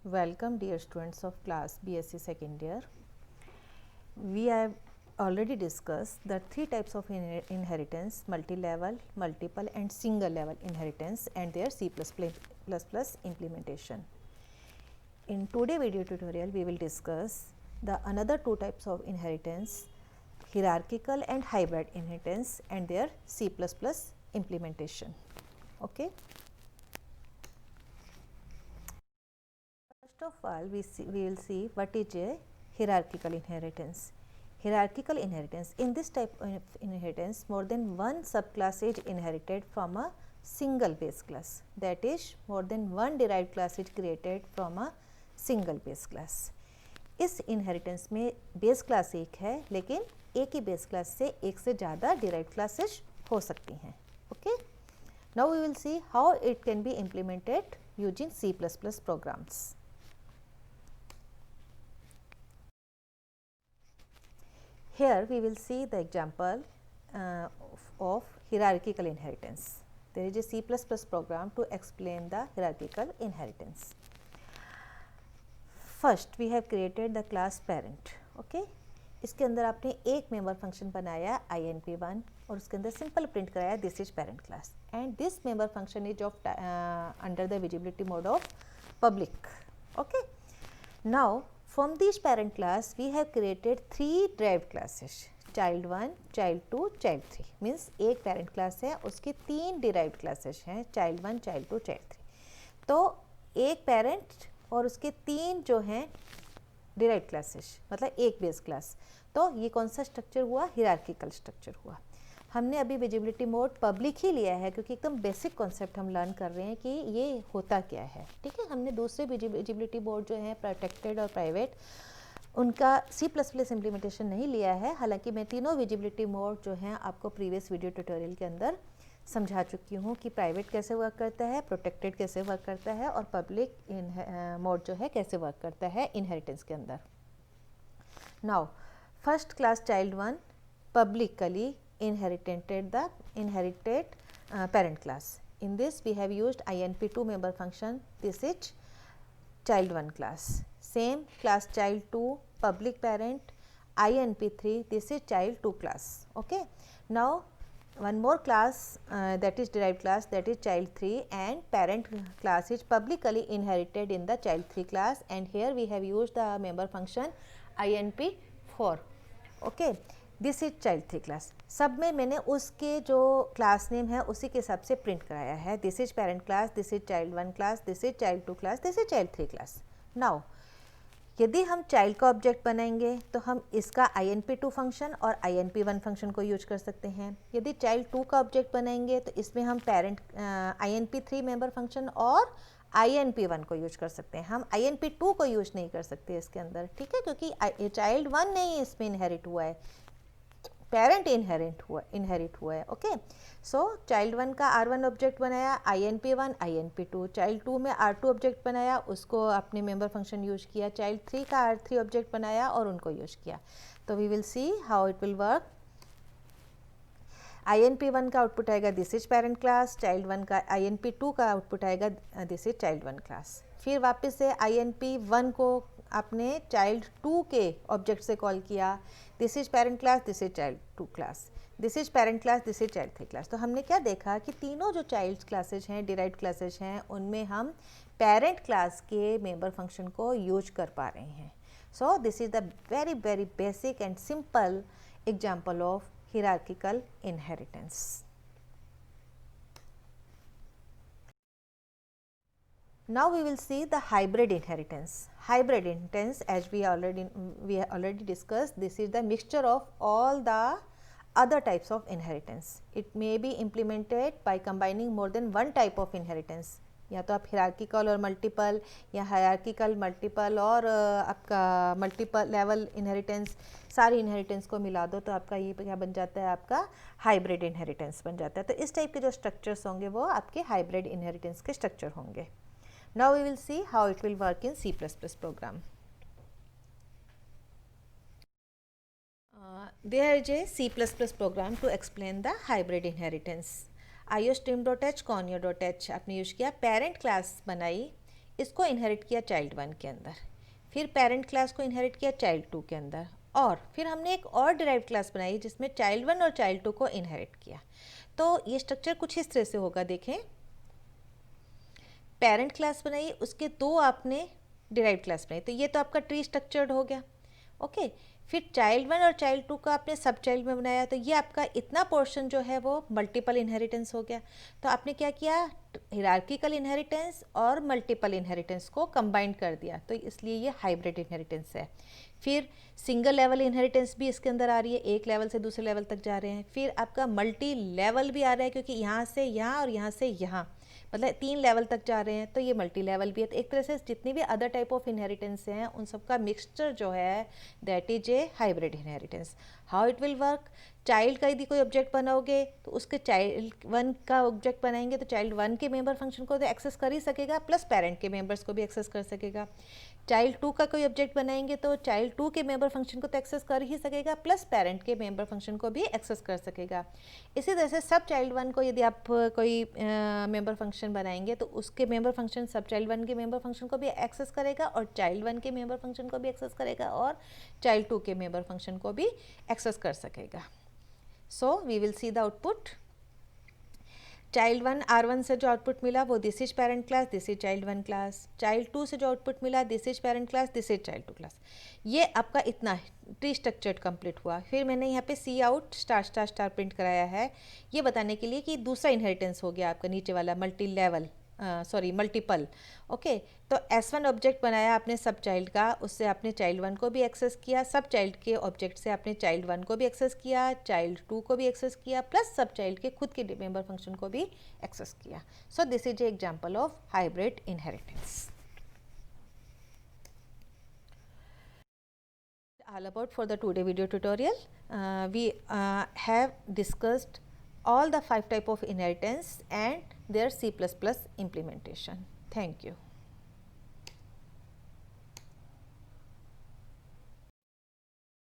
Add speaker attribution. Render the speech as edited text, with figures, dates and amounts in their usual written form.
Speaker 1: Welcome dear students of class BSc second year. We have already discussed the three types of inheritance: multi-level, multiple and single level inheritance and their C++ implementation. In today's video tutorial we will discuss the another two types of inheritance: hierarchical and hybrid inheritance and their C++ implementation. Okay. First of all, we will see what is a hierarchical inheritance. Hierarchical inheritance: in this type of inheritance, more than one subclass is inherited from a single base class. That is, more than one derived class is created from a single base class. इस inheritance में base class एक है, लेकिन एक ही base class से एक से ज़्यादा डिराइव्ड क्लासेस हो सकती हैं. Okay. Now we will see how it can be implemented using C++ programs. Here we will see the example of hierarchical inheritance. There is a C++ program to explain the hierarchical inheritance. First we have created the class parent. Okay. इसके अंदर आपने एक member function बनाया inp1 और उसके अंदर simple print कराया this is parent class and this member function is of under the visibility mode of public. Okay. Now from this parent class we have created three derived classes: child1, child2, child3. means एक parent class है, उसके तीन derived classes हैं, child1, child2, child3. तो एक parent और उसके तीन जो हैं derived classes, मतलब एक base class. तो ये कौन सा स्ट्रक्चर हुआ? हिरार्किकल स्ट्रक्चर हुआ. हमने अभी विजिबिलिटी मोड पब्लिक ही लिया है क्योंकि एकदम बेसिक कॉन्सेप्ट हम लर्न कर रहे हैं कि ये होता क्या है. ठीक है. हमने दूसरे विजिबिलिटी मोड जो है प्रोटेक्टेड और प्राइवेट, उनका C++ इम्प्लीमेंटेशन नहीं लिया है. हालांकि मैं तीनों विजिबिलिटी मोड जो हैं आपको प्रीवियस वीडियो ट्यूटोरियल के अंदर समझा चुकी हूँ कि प्राइवेट कैसे वर्क करता है, प्रोटेक्टेड कैसे वर्क करता है और पब्लिक मोड जो है कैसे वर्क करता है इनहेरिटेंस के अंदर. Now first class child1 publicly inherited parent class. In this we have used inp2 member function. This is child1 class. Same class child2 public parent inp3. This is child2 class. Okay. Now one more class that is derived class, that is child3, and parent class is publicly inherited in the child3 class, and here we have used the member function inp4. Okay. This is child3 class. सब में मैंने उसके जो class name है उसी के हिसाब से प्रिंट कराया है. This is parent class, this is child1 class, this is child2 class, this is child3 class. Now यदि हम चाइल्ड का ऑब्जेक्ट बनाएंगे तो हम इसका inp2 फंक्शन और inp1 फंक्शन को यूज कर सकते हैं. यदि child2 का ऑब्जेक्ट बनाएंगे तो इसमें हम पेरेंट inp3 मेंबर फंक्शन और inp1 को यूज कर सकते हैं. हम inp2 को यूज नहीं कर सकते इसके अंदर. ठीक है. क्योंकि child1 नहीं इसमें इनहेरिट हुआ है, पेरेंट इनहेरिट हुआ है. ओके. सो child1 का r1 ऑब्जेक्ट बनाया, inp1, inp2. child2 में r2 ऑब्जेक्ट बनाया, उसको अपने मेंबर फंक्शन यूज किया. child3 का r3 ऑब्जेक्ट बनाया और उनको यूज किया. तो we will see how it will work. inp1 का आउटपुट आएगा this is parent class, child1 का inp2 का आउटपुट आएगा दिस इज child1 क्लास. फिर वापस से inp1 को आपने child2 के ऑब्जेक्ट से कॉल किया. This is parent class, this is child2 class, this is parent class, this is child3 class. तो हमने क्या देखा कि तीनों जो चाइल्ड क्लासेज हैं, डिराइव्ड क्लासेज हैं, उनमें हम पेरेंट क्लास के मेंबर फंक्शन को यूज कर पा रहे हैं. So this is the very very basic and simple example of hierarchical inheritance. Now we will see the hybrid inheritance. Hybrid inheritance, as we already discussed, this is the mixture of all the other types of inheritance. It may be implemented by combining more than one type of inheritance. या तो आप hierarchical और multiple या hierarchical multiple और आपका multiple level inheritance, सारी inheritance को मिला दो तो आपका ये क्या बन जाता है, आपका हाइब्रिड इनहेरिटेंस बन जाता है. तो इस टाइप के जो स्ट्रक्चर्स होंगे वो आपके हाइब्रिड इनहेरिटेंस के स्ट्रक्चर होंगे. Now we will see how it will work in C++ program. There is a C++ program to explain the hybrid inheritance. iostream.h conio.h आपने यूज किया, पेरेंट क्लास बनाई, इसको इनहेरिट किया चाइल्ड 1 के अंदर, फिर पेरेंट क्लास को इनहेरिट किया चाइल्ड 2 के अंदर, और फिर हमने एक और डिराइव्ड क्लास बनाई जिसमें चाइल्ड 1 और चाइल्ड 2 को इनहेरिट किया। तो ये स्ट्रक्चर कुछ इस तरह से होगा, देखें, पेरेंट क्लास बनाई, उसके 2 आपने डिराइव्ड क्लास बनाई, तो ये तो आपका ट्री स्ट्रक्चर्ड हो गया। ओके, फिर चाइल्ड 1 और चाइल्ड 2 का आपने सब चाइल्ड में बनाया, तो ये आपका इतना पोर्शन जो है वो मल्टीपल इनहेरिटेंस हो गया। तो आपने क्या किया, हिरार्किकल इनहेरिटेंस और मल्टीपल इनहेरिटेंस को कंबाइन कर दिया, तो इसलिए ये हाइब्रिड इनहेरिटेंस है। फिर सिंगल लेवल इनहेरिटेंस भी इसके अंदर आ रही है, एक लेवल से दूसरे लेवल तक जा रहे हैं। फिर आपका मल्टी लेवल भी आ रहा है, क्योंकि यहाँ से यहाँ और यहाँ से यहाँ, मतलब 3 लेवल तक जा रहे हैं, तो ये मल्टी लेवल भी है। तो एक तरह से जितनी भी अदर टाइप ऑफ इनहेरिटेंस हैं उन सबका मिक्सचर जो है that is a hybrid inheritance. How it will work, child का यदि कोई ऑब्जेक्ट बनाओगे तो उसके चाइल्ड 1 का ऑब्जेक्ट बनाएंगे तो चाइल्ड 1 के मेंबर फंक्शन को तो एक्सेस कर ही सकेगा, प्लस पेरेंट के मेंबर्स को भी एक्सेस कर सकेगा। चाइल्ड 2 का कोई ऑब्जेक्ट बनाएंगे तो चाइल्ड 2 के मेंबर फंक्शन को तो एक्सेस कर ही सकेगा, प्लस पेरेंट के मेंबर फंक्शन को भी एक्सेस कर सकेगा। इसी तरह से सब चाइल्ड 1 को यदि आप कोई मेंबर फंक्शन बनाएंगे तो उसके मेंबर फंक्शन सब चाइल्ड 1 के मेंबर फंक्शन को भी एक्सेस करेगा, और चाइल्ड 1 के मेंबर फंक्शन को भी एक्सेस करेगा, और चाइल्ड 2 के मेंबर फंक्शन को भी एक्सेस कर सकेगा। So we will see the output. Child 1 R1 से जो आउटपुट मिला वो this is parent class, this is child 1 class. Child 2 से जो आउटपुट मिला this is parent class, this is child 2 class. ये आपका इतना ट्री स्ट्रक्चर्ड कंप्लीट हुआ। फिर मैंने यहाँ पे cout star star star print कराया है, ये बताने के लिए कि दूसरा इनहेरिटेंस हो गया आपका नीचे वाला मल्टीपल। ओके, तो S1 ऑब्जेक्ट बनाया आपने सब चाइल्ड का, उससे आपने चाइल्ड 1 को भी एक्सेस किया, सब चाइल्ड के ऑब्जेक्ट से आपने चाइल्ड 1 को भी एक्सेस किया, चाइल्ड 2 को भी एक्सेस किया, प्लस सब चाइल्ड के खुद के मेंबर फंक्शन को भी एक्सेस किया। So this is a example of hybrid inheritance. All about for the today video tutorial, we have discussed all the 5 type of inheritance and their C++ implementation. Thank you.